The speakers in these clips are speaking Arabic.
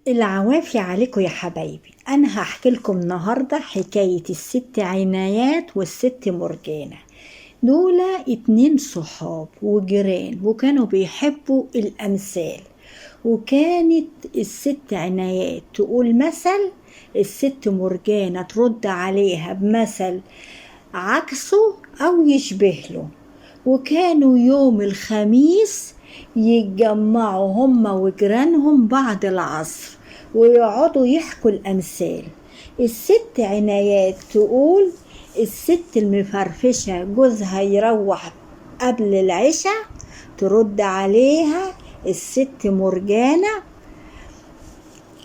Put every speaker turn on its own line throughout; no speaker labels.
العوافي عليكم يا حبايبي. انا هحكي لكم النهارده حكايه الست عنايات والست مرجانه. دول 2 صحاب وجيران وكانوا بيحبوا الامثال. وكانت الست عنايات تقول مثل، الست مرجانه ترد عليها بمثل عكسه او يشبه له. وكانوا يوم الخميس يتجمعوا هما وجيرانهم بعد العصر ويقعدوا يحكوا الأمثال. الست عنايات تقول الست المفرفشة جوزها يروح قبل العشاء، ترد عليها الست مرجانة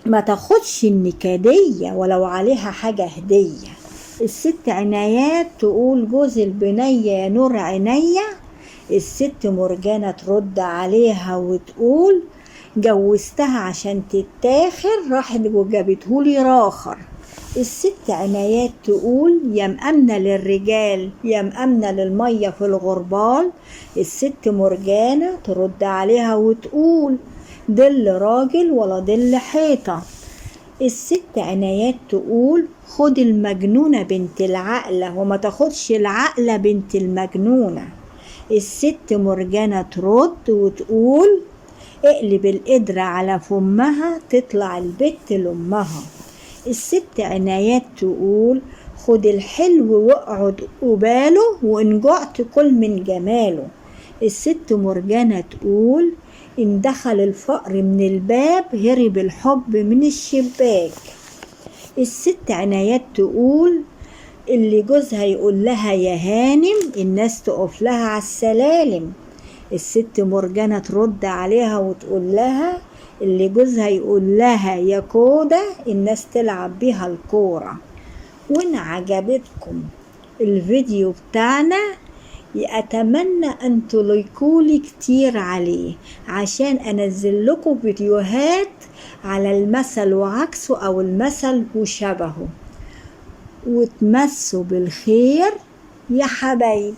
ما تاخدش النكدية ولو عليها حاجة هدية. الست عنايات تقول جوز البنية يا نور عينيا، الست مرجانة ترد عليها وتقول جوزتها عشان تتاخر، راحت وجابتهولي راخر. الست عنايات تقول يا مأمنة للرجال يا مأمنة للمية في الغربال، الست مرجانة ترد عليها وتقول ضل راجل ولا ضل حيطة. الست عنايات تقول خد المجنونة بنت العقلة وما تاخدش العقلة بنت المجنونة. الست مرجانة ترد وتقول اقلب القدرة على فمها تطلع البت لأمها. الست عنايات تقول خد الحلو واقعد قباله وإن جعت كل من جماله. الست مرجانة تقول إن دخل الفقر من الباب هرب الحب من الشباك. الست عنايات تقول اللي جوزها يقول لها يا هانم الناس تقف لها على السلالم. الست مرجانة ترد عليها وتقول لها اللي جوزها يقول لها يا كودة الناس تلعب بيها الكورة. وإن عجبتكم الفيديو بتاعنا أتمنى أن تلايكولي كتير عليه عشان أنزل لكم فيديوهات على المثل وعكسه أو المثل وشبهه. وتمسوا بالخير يا حبايبي.